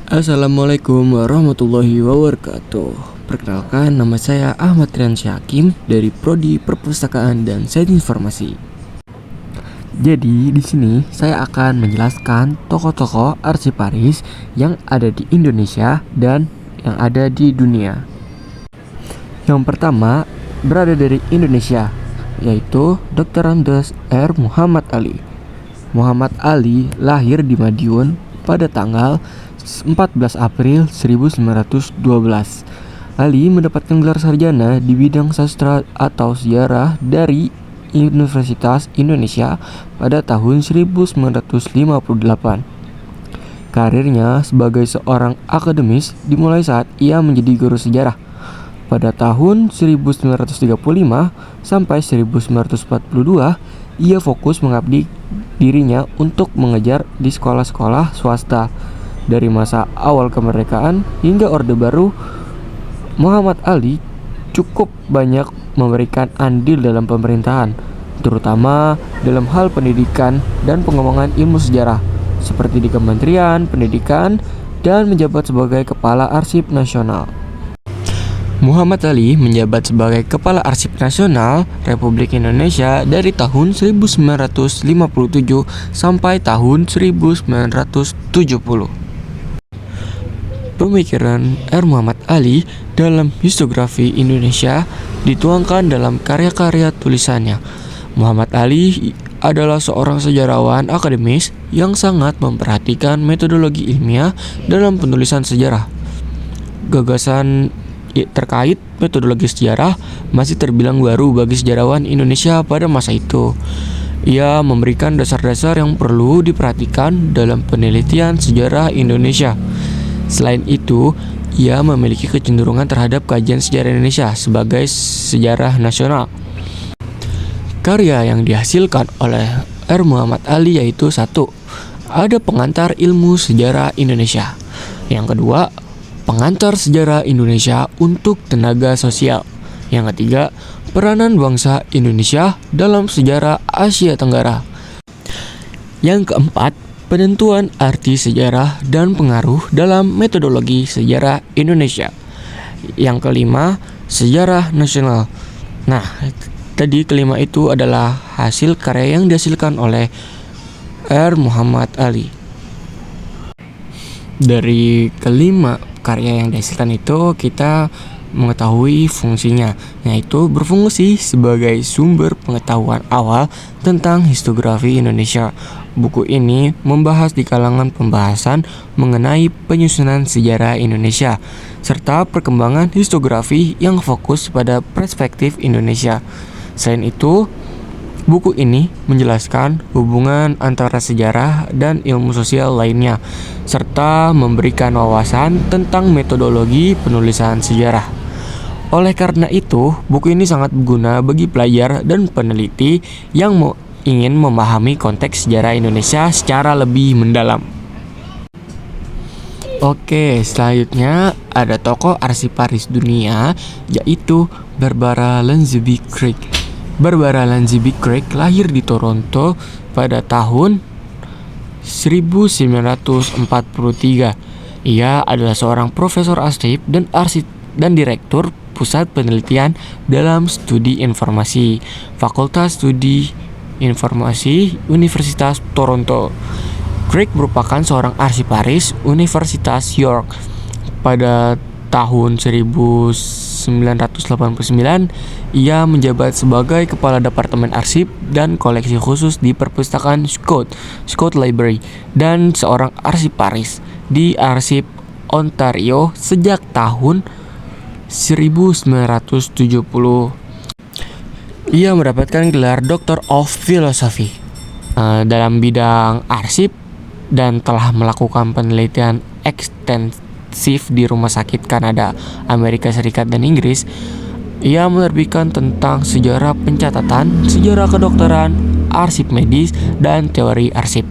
Assalamualaikum warahmatullahi wabarakatuh. Perkenalkan, nama saya Ahmad Riansyah Hakim dari Prodi Perpustakaan dan Sains Informasi. Jadi di sini saya akan menjelaskan tokoh-tokoh arsiparis yang ada di Indonesia dan yang ada di dunia. Yang pertama berada dari Indonesia, yaitu Dr. Andes R. Muhammad Ali. Muhammad Ali lahir di Madiun pada tanggal 14 April 1912. Ali mendapatkan gelar sarjana di bidang sastra atau sejarah dari Universitas Indonesia pada tahun 1958. Karirnya sebagai seorang akademis dimulai saat ia menjadi guru sejarah. Pada tahun 1935 sampai 1942, ia fokus mengabdi dirinya untuk mengajar di sekolah-sekolah swasta. Dari masa awal kemerdekaan hingga Orde Baru, Muhammad Ali cukup banyak memberikan andil dalam pemerintahan, terutama dalam hal pendidikan dan pengembangan ilmu sejarah, seperti di Kementerian Pendidikan dan menjabat sebagai Kepala Arsip Nasional. Muhammad Ali menjabat sebagai Kepala Arsip Nasional Republik Indonesia dari tahun 1957 sampai tahun 1970. Pemikiran R. Muhammad Ali dalam historiografi Indonesia dituangkan dalam karya-karya tulisannya. Muhammad Ali adalah seorang sejarawan akademis yang sangat memperhatikan metodologi ilmiah dalam penulisan sejarah. Gagasan terkait metodologi sejarah masih terbilang baru bagi sejarawan Indonesia pada masa itu. Ia memberikan dasar-dasar yang perlu diperhatikan dalam penelitian sejarah Indonesia. Selain itu, ia memiliki kecenderungan terhadap kajian sejarah Indonesia sebagai sejarah nasional. Karya yang dihasilkan oleh R. Muhammad Ali yaitu 1. Ada Pengantar Ilmu Sejarah Indonesia. Yang kedua, Pengantar Sejarah Indonesia untuk Tenaga Sosial. Yang ketiga, Peranan Bangsa Indonesia dalam Sejarah Asia Tenggara. Yang keempat, Penentuan Arti Sejarah dan Pengaruh dalam Metodologi Sejarah Indonesia. Yang kelima, Sejarah Nasional. Nah, tadi kelima itu adalah hasil karya yang dihasilkan oleh R. Muhammad Ali. Dari kelima karya yang dihasilkan itu kita mengetahui fungsinya, yaitu berfungsi sebagai sumber pengetahuan awal tentang historiografi Indonesia. Buku ini membahas di kalangan pembahasan mengenai penyusunan sejarah Indonesia serta perkembangan historiografi yang fokus pada perspektif Indonesia. Selain itu, buku ini menjelaskan hubungan antara sejarah dan ilmu sosial lainnya, serta memberikan wawasan tentang metodologi penulisan sejarah. Oleh karena itu, buku ini sangat berguna bagi pelajar dan peneliti yang ingin memahami konteks sejarah Indonesia secara lebih mendalam. Oke, selanjutnya ada tokoh arsiparis dunia, yaitu Barbara Lansby Craig. Barbara Lansby Craig lahir di Toronto pada tahun 1943. Ia adalah seorang profesor arsip dan direktur Pusat Penelitian dalam Studi Informasi, Fakultas Studi Informasi Universitas Toronto. Craig merupakan seorang arsiparis Universitas York. Pada tahun 1989, ia menjabat sebagai Kepala Departemen Arsip dan Koleksi Khusus di Perpustakaan Scott Library, dan seorang arsiparis di Arsip Ontario sejak tahun 1970. Ia mendapatkan gelar Doctor of Philosophy dalam bidang arsip dan telah melakukan penelitian ekstensif di rumah sakit Kanada, Amerika Serikat, dan Inggris. Ia menerbitkan tentang sejarah pencatatan, sejarah kedokteran, arsip medis, dan teori arsip.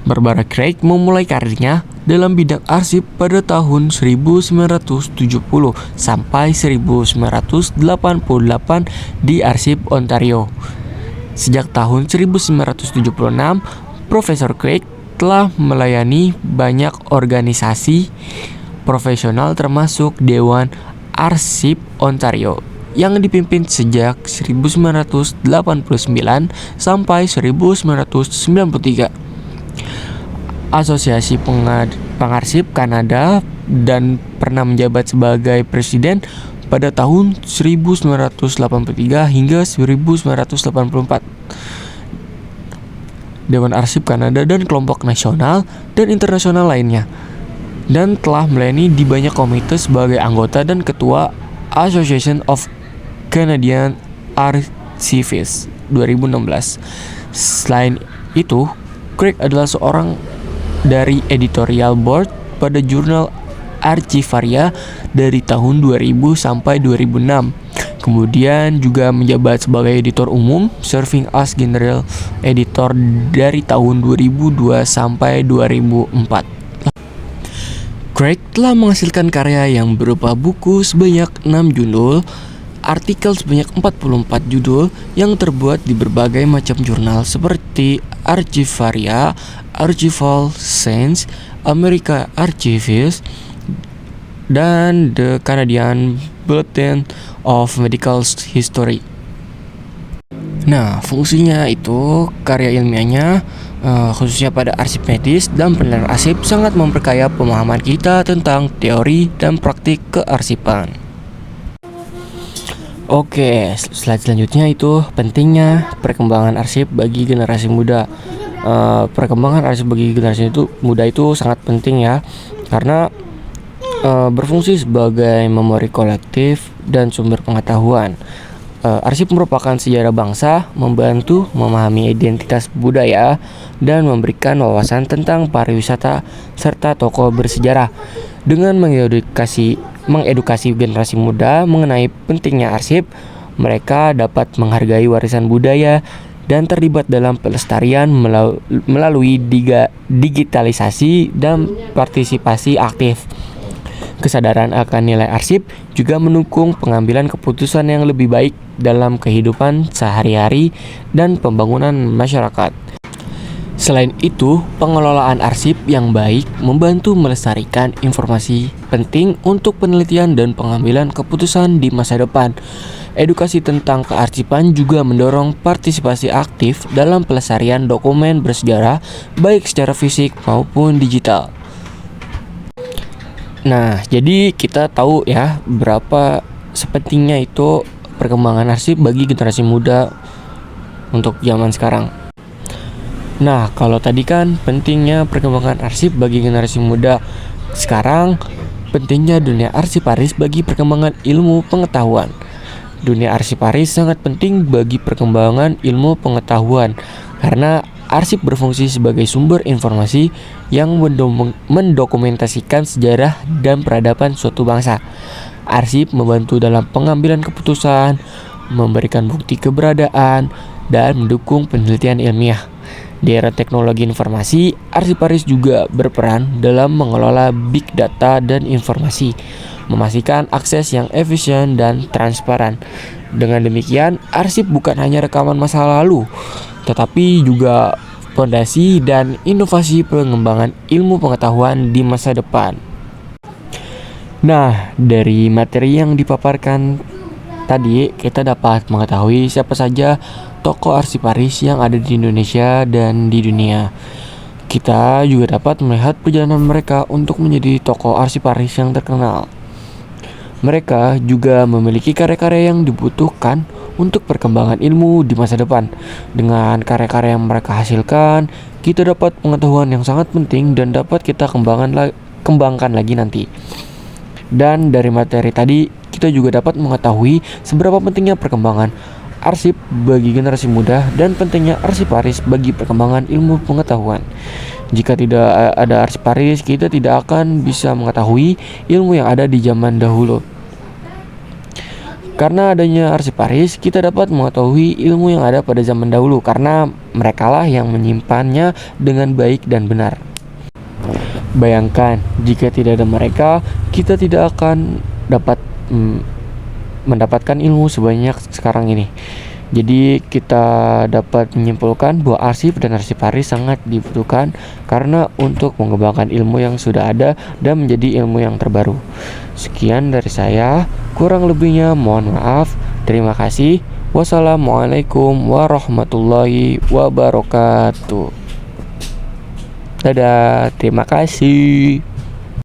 Barbara Craig memulai karirnya dalam bidang arsip pada tahun 1970 sampai 1988 di Arsip Ontario. Sejak tahun 1976, Profesor Craig telah melayani banyak organisasi profesional termasuk Dewan Arsip Ontario yang dipimpin sejak 1989 sampai 1993. Asosiasi Pengarsip Kanada dan pernah menjabat sebagai presiden pada tahun 1983 hingga 1984. Dewan Arsip Kanada dan kelompok nasional dan internasional lainnya, dan telah melayani di banyak komite sebagai anggota dan ketua Association of Canadian Archivists 2016. Selain itu, Craig adalah seorang dari editorial board pada jurnal Archivaria dari tahun 2000 sampai 2006. Kemudian juga menjabat sebagai editor umum, serving as general editor dari tahun 2002 sampai 2004. Craig telah menghasilkan karya yang berupa buku sebanyak 6 judul, artikel sebanyak 44 judul yang terbuat di berbagai macam jurnal seperti Archivaria, Archival Science, American Archivists, dan The Canadian Bulletin of Medical History. Nah, fungsinya itu karya ilmiahnya khususnya pada arsip medis dan penelitian arsip sangat memperkaya pemahaman kita tentang teori dan praktik kearsipan. Oke, slide selanjutnya itu pentingnya perkembangan arsip bagi generasi muda. Perkembangan arsip bagi generasi muda itu sangat penting ya, karena berfungsi sebagai memori kolektif dan sumber pengetahuan. Arsip merupakan sejarah bangsa, membantu memahami identitas budaya, dan memberikan wawasan tentang pariwisata serta tokoh bersejarah. Dengan mengedukasi generasi muda mengenai pentingnya arsip, mereka dapat menghargai warisan budaya dan terlibat dalam pelestarian melalui digitalisasi dan partisipasi aktif. Kesadaran akan nilai arsip juga mendukung pengambilan keputusan yang lebih baik dalam kehidupan sehari-hari dan pembangunan masyarakat. Selain itu, pengelolaan arsip yang baik membantu melestarikan informasi penting untuk penelitian dan pengambilan keputusan di masa depan. Edukasi tentang kearsipan juga mendorong partisipasi aktif dalam pelestarian dokumen bersejarah baik secara fisik maupun digital. Nah, jadi kita tahu ya berapa sepentingnya itu perkembangan arsip bagi generasi muda untuk zaman sekarang. Nah, kalau tadi kan pentingnya perkembangan arsip bagi generasi muda, sekarang pentingnya dunia arsiparis bagi perkembangan ilmu pengetahuan. Dunia arsiparis sangat penting bagi perkembangan ilmu pengetahuan karena arsip berfungsi sebagai sumber informasi yang mendokumentasikan sejarah dan peradaban suatu bangsa. Arsip membantu dalam pengambilan keputusan, memberikan bukti keberadaan, dan mendukung penelitian ilmiah. Di era teknologi informasi, arsiparis juga berperan dalam mengelola big data dan informasi, memastikan akses yang efisien dan transparan. Dengan demikian, arsip bukan hanya rekaman masa lalu, tetapi juga fondasi dan inovasi pengembangan ilmu pengetahuan di masa depan. Nah, dari materi yang dipaparkan tadi, kita dapat mengetahui siapa saja tokoh arsiparis yang ada di Indonesia dan di dunia. Kita juga dapat melihat perjalanan mereka untuk menjadi tokoh arsiparis yang terkenal. Mereka juga memiliki karya-karya yang dibutuhkan untuk perkembangan ilmu di masa depan. Dengan karya-karya yang mereka hasilkan, kita dapat pengetahuan yang sangat penting dan dapat kita kembangkan lagi nanti. Dan dari materi tadi, kita juga dapat mengetahui seberapa pentingnya perkembangan arsip bagi generasi muda dan pentingnya arsiparis bagi perkembangan ilmu pengetahuan. Jika tidak ada arsiparis, kita tidak akan bisa mengetahui ilmu yang ada di zaman dahulu. Karena adanya arsiparis, kita dapat mengetahui ilmu yang ada pada zaman dahulu karena merekalah yang menyimpannya dengan baik dan benar. Bayangkan, jika tidak ada mereka, kita tidak akan dapat mendapatkan ilmu sebanyak sekarang ini. Jadi kita dapat menyimpulkan bahwa arsip dan arsipari sangat dibutuhkan karena untuk mengembangkan ilmu yang sudah ada dan menjadi ilmu yang terbaru. Sekian dari saya, kurang lebihnya mohon maaf. Terima kasih. Wassalamualaikum warahmatullahi wabarakatuh. Dadah, terima kasih.